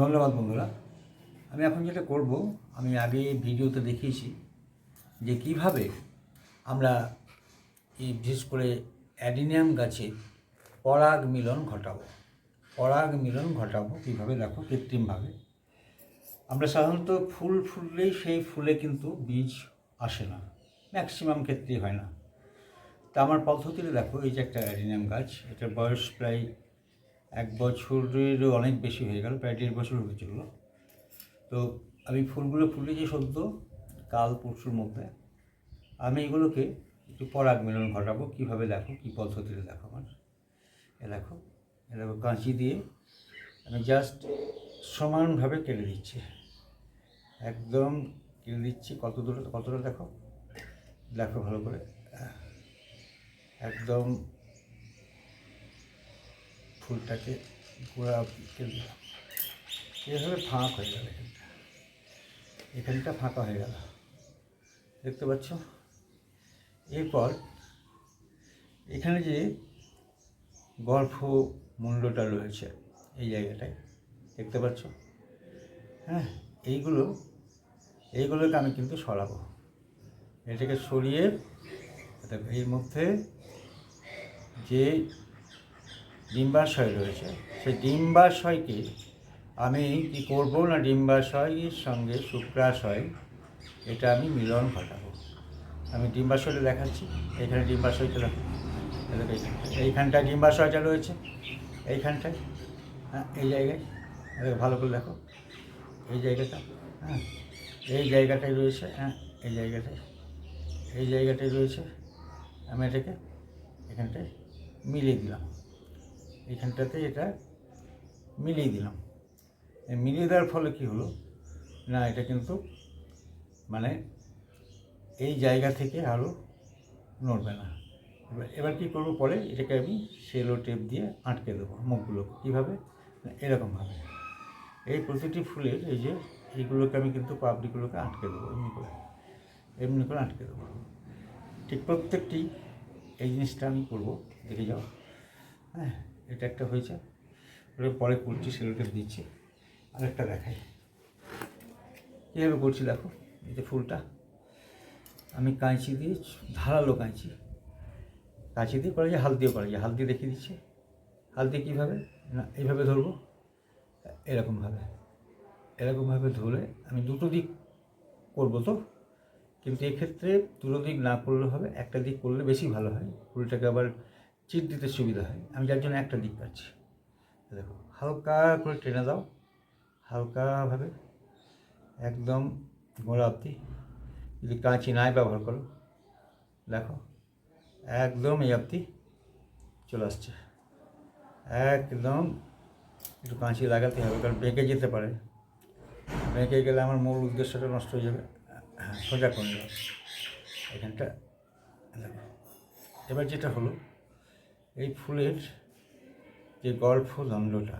ধন্যবাদ বন্ধুরা। আমি এখন যেটা করব, আমি আগে ভিডিওতে দেখিয়েছি যে কিভাবে আমরা এই বিশেষ করে অ্যাডিনিয়াম গাছে পরাগ মিলন ঘটাবো কীভাবে দেখো, কৃত্রিমভাবে। আমরা সাধারণত ফুল ফুললেই সেই ফুলে কিন্তু বীজ আসে না, ম্যাক্সিমাম ক্ষেত্রেই হয় না। তা আমার পদ্ধতিতে দেখো, এই যে একটা অ্যাডিনিয়াম গাছ, এটার বয়স প্রায় 1 বছরেরও অনেক বেশি হয়ে গেল, প্রায় 1.5 বছর হতে চললো। তো আমি ফুলগুলো ফুলেছি সদ্য, কাল পরশুর মধ্যে। আমি এগুলোকে একটু পরাগ মিলন ঘটাবো কীভাবে দেখো, কী পদ্ধতিতে দেখো আমার। এ দেখো কাঁচি দিয়ে আমি জাস্ট সমানভাবে কেটে দিচ্ছি, একদম কেটে দিচ্ছি। কতটা দেখো ভালো করে, একদম ফুলটাকে গোড়া কেটে দিলাম। এভাবে ফাঁক হয়ে গেল, এখানটা ফাঁকা হয়ে গেল, দেখতে পাচ্ছ। এরপর এখানে যে গর্ভমুণ্ডটা রয়েছে, এই জায়গাটায় দেখতে পাচ্ছ, হ্যাঁ, এইগুলোকে আমি কিন্তু সরাবো। এটাকে সরিয়ে এর মধ্যে যে ডিম্বাশয় রয়েছে, সেই ডিম্বাশয়কে আমি কি করব না, ডিম্বাশয়ের সঙ্গে শুক্রাশয় এটা আমি মিলন ঘটাবো। আমি ডিম্বাশয়টা দেখাচ্ছি, এখানে ডিম্বাশয়টা দেখো, এইখানটায় ডিম্বাশয়টা রয়েছে, এইখানটায়, হ্যাঁ, এই জায়গায় ভালো করে দেখো, এই জায়গাটা, হ্যাঁ, এই জায়গাটায় রয়েছে, হ্যাঁ, এই জায়গাটায় রয়েছে। আমি এটাকে এখানটায় মিলিয়ে দিলাম, এইখানটাতে এটা মিলিয়ে দিলাম। মিলিয়ে দেওয়ার ফলে কী হলো না, এটা কিন্তু মানে এই জায়গা থেকে আরও নড়বে না। এবার কী করবো, পরে এটাকে আমি সেলো টেপ দিয়ে আটকে দেবো মুখগুলো। কীভাবে? এরকমভাবে এই প্রতিটি ফুলের এই যে এইগুলোকে আমি কিন্তু পাপড়িগুলোকে আটকে দেবো, এমনি করে আটকে দেবো। ঠিক প্রত্যেকটি এই জিনিসটা আমি করবো, দেখে যাও। হ্যাঁ, এটা একটা হয়েছে, পরে করছি, সেলো টেপ দিচ্ছি। আরেকটা দেখাই কীভাবে করছি, দেখো। এই যে ফুলটা আমি কাঁচি দিয়ে, ধারালো কাঁচি দিয়ে করা যায়, হাত দিয়েও করা যায়। হাত দিয়ে দেখিয়ে দিচ্ছি। হাত দিয়ে কীভাবে না, এইভাবে ধরবো, এরকমভাবে ধরে আমি দুটো দিক করবো তো, কিন্তু এক্ষেত্রে দুটো দিক না করলে হবে, একটা দিক করলে বেশি ভালো হয়, ফুলটাকে আবার চিট দিতে সুবিধা হয়। আমি যার জন্য একটা দিক পাচ্ছি। দেখো, হালকা করে টেনে দাও, হালকাভাবে একদম গোড়া অবধি। যদি কাঁচি নাই ব্যবহার করো, দেখো একদম এই অবধি চলে আসছে। একদম একটু কাঁচি লাগাতে হবে, কারণ বেঁকে যেতে পারে, বেঁকে গেলে আমার মূল উদ্দেশ্যটা নষ্ট হয়ে যাবে। হ্যাঁ, সোজা করে নিলাম এখানটা। দেখো, এবার যেটা হলো, এই ফুলের যে গর্ভদণ্ডটা,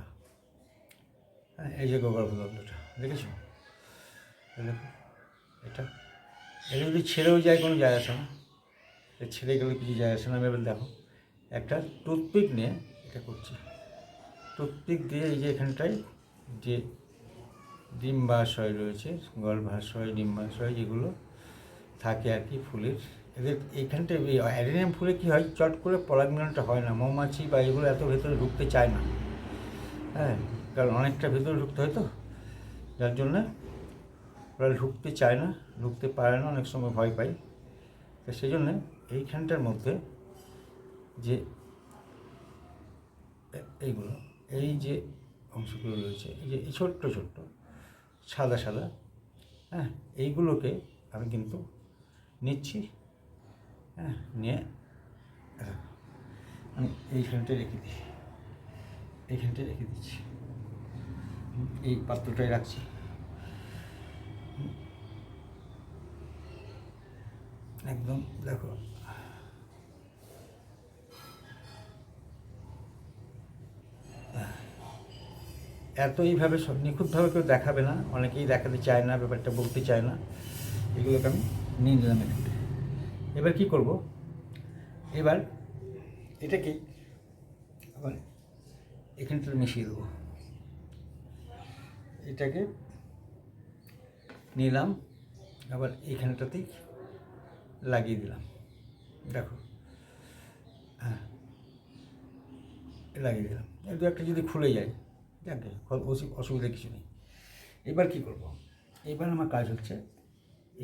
হ্যাঁ, এই যে গর্ভদণ্ডটা দেখেছো, দেখো এটা যদি ছেড়েও যায় কোনো যায় আসে না, ছেড়ে গেলে কিছু যায় আসে না। আমি এবার দেখো একটা টুথপিক নিয়ে এটা করছি, টুথপিক দিয়ে এই যে এখানটায় যে ডিম্বাশয় রয়েছে, গর্ভাশয়, ডিম্বাশয় যেগুলো থাকে আর কি ফুলের, এদের এইখানটায় অ্যাডেনিয়াম ফুলে কী হয়, চট করে পরাগ মিলনটা হয় না। মৌমাছি বা এগুলো এত ভেতরে ঢুকতে চায় না, হ্যাঁ, কারণ অনেকটা ভেতরে ঢুকতে হয় তো, যার জন্যে ওরা ঢুকতে চায় না, ঢুকতে পারে না, অনেক সময় ভয় পায়। তো সেই জন্যে এইখানটার মধ্যে যে এইগুলো, এই যে অংশগুলো রয়েছে, এই যে ছোট্ট সাদা, হ্যাঁ, এইগুলোকে আমি কিন্তু নিচ্ছি, হ্যাঁ, নিয়ে আমি এইখানটায় রেখে দিচ্ছি, এই পাত্রটাই রাখছি। একদম দেখো, এত এইভাবে সব নিখুঁতভাবে কেউ দেখাবে না, অনেকেই দেখাতে চায় না, ব্যাপারটা বলতে চায় না। এগুলোকে আমি নিয়ে নিলাম এখানটা। এবার কী করব, এবার এটাকেই আবার এখানটা মিশিয়ে দেবো। এটাকে নিলাম, আবার এইখানটাতেই লাগিয়ে দিলাম, দেখো, হ্যাঁ লাগিয়ে দিলাম। দু একটা যদি খুলে যায় দেখবে, অসুবিধা কিছু নেই। এবার কি করব, এবার আমার কাজ হচ্ছে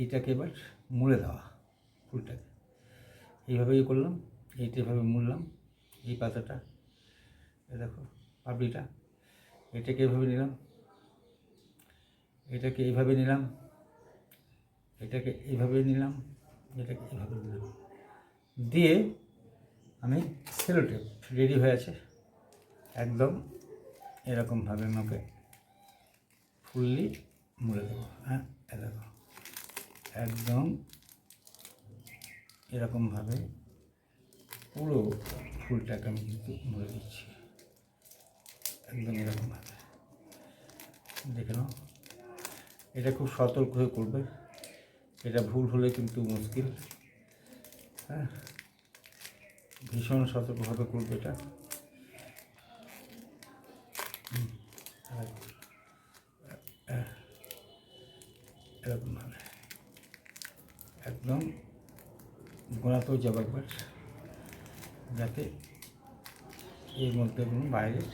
এইটাকে এবার মুড়ে দেওয়া, ফুলটাকে এইভাবেই করলাম, এইটা এভাবে মুড়লাম, এই পাতাটা, এ দেখো পাপড়িটা, এটাকে এভাবে নিলাম, এটাকে এইভাবে নিলাম, এটাকে এইভাবে নিলাম, এটাকে এইভাবে নিলাম, দিয়ে আমি সেলোটেপ রেডি হয়ে আছে, একদম এরকমভাবে আমাকে ফুললি মুড়ে দেবো। হ্যাঁ দেখো, একদম এরকমভাবে পুরো ফুলটাকে আমি কিন্তু মুড়ে দিচ্ছি, একদম এরকমভাবে, দেখে নাও। এটা খুব সতর্ক হয়ে করবে, এটা ভুল হলে কিন্তু মুশকিল। হ্যাঁ, ভীষণ সতর্কভাবে করবে এটা। এরকমভাবে একদম গোড়াতেও যাবার পর, যাতে এর মধ্যে কোনো বাইরের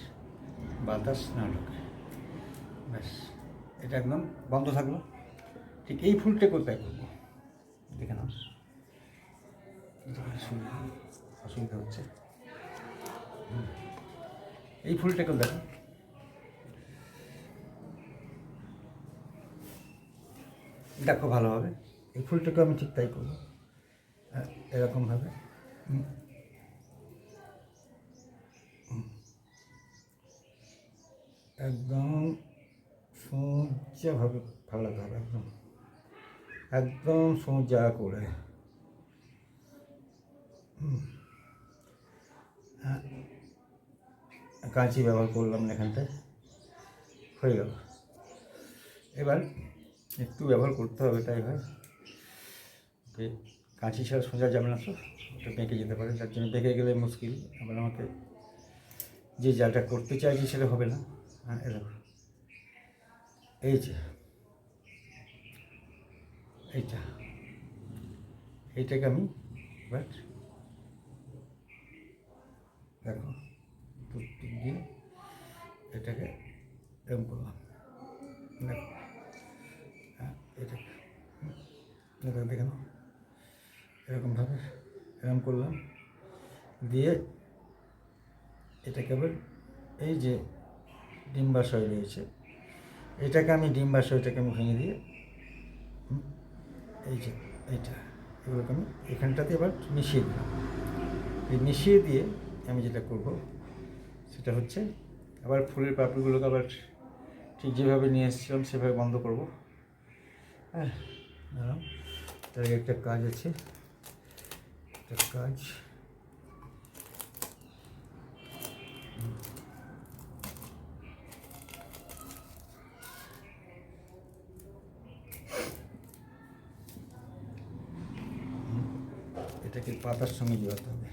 বাতাস না ঢোকে, ব্যাস এটা একদম বন্ধ থাকলো। ঠিক এই ফুলটা কোথায় করবো দেখে নাও, অসুবিধা হচ্ছে, এই ফুলটাকেও দেখো, দেখো ভালোভাবে, এই ফুলটাকে আমি ঠিক তাই করবো, এরকমভাবে একদম সোজাভাবে ফালাতে হবে, একদম একদম সোজা করে। কাঁচি ব্যবহার করলাম না এখানটায়, হয়ে গেল। এবার একটু ব্যবহার করতে হবে, তাই হয় কাঁচি ছাড়া সোজা যাবে না, তো ওটা বেঁকে যেতে পারে, যার জন্য বেঁকে গেলে মুশকিল, আবার আমাকে যে জালটা করতে চাইছি সেটা হবে না। হ্যাঁ এরকম, এই যে এইটাকে আমি এবার দেখো টুথপিক দিয়ে এটাকে এরকম করলাম, দেখো, হ্যাঁ এটাকে দেখে নাও, এরকমভাবে এরকম করলাম, দিয়ে এটাকে আবার এই যে ডিম্বাশয় রয়েছে, এটাকে আমি ডিম্বাশয়টাকে আমি ভেঙে দিয়ে এই যে এগুলোকে আমি এখানটাতে এবার মিশিয়ে দিলাম। এই মিশিয়ে দিয়ে আমি যেটা করব সেটা হচ্ছে আবার ফুলের পাপড়িগুলোকে আবার ঠিক যেভাবে নিয়ে এসেছিলাম সেভাবে বন্ধ করব। হ্যাঁ, তার একটা কাজ আছে, একটা কাজ, এটাকে পাতার সঙ্গে জোড়াতে হবে,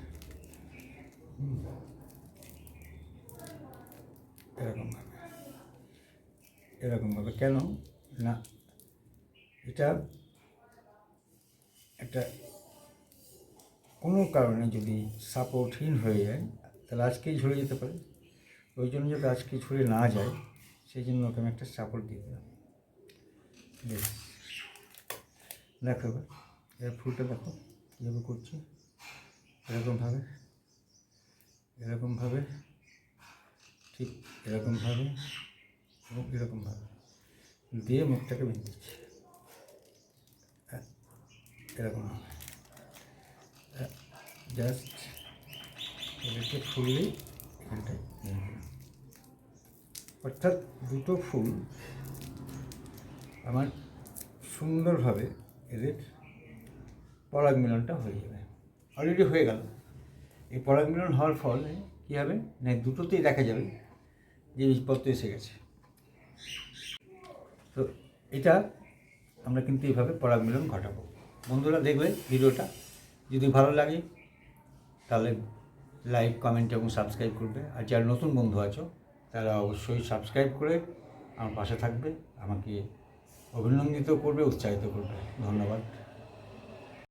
এরকমভাবে কেন না, এটা একটা কোনো কারণে যদি সাপোর্টহীন হয়ে যায় তাহলে আজকেই ঝরে যেতে পারে, ওই জন্য যাতে আজকে ঝরে না যায় সেই জন্য ওকে আমি একটা সাপোর্ট দিয়ে দিলাম। বেশ, দেখো এবার ফুলটা দেখো কীভাবে করছি, এরকমভাবে ঠিক এরকমভাবে এবং এরকমভাবে দিয়ে মুখটাকে বেঁধে দিচ্ছি, এরকমভাবে জাস্ট এটাকে ফুললেই এখানটায় নিয়ে দিলাম, অর্থাৎ দুটো ফুল আমার সুন্দরভাবে এদের পরাগ মিলনটা হয়ে যাবে, অলরেডি হয়ে গেল। এই পরাগ মিলন হওয়ার ফলে কী হবে না, দুটোতেই দেখা যাবে যে বীজপত্র এসে গেছে। তো এটা আমরা কিন্তু এইভাবে পরাগ মিলন ঘটাবো। বন্ধুরা দেখবে ভিডিওটা, যদি ভালো লাগে তাহলে লাইক, কমেন্ট এবং সাবস্ক্রাইব করবে, আর যারা নতুন বন্ধু আছো তারা অবশ্যই সাবস্ক্রাইব করে আমার পাশে থাকবে, আমাকে অভিনন্দিত করবে, উৎসাহিত করবে। ধন্যবাদ।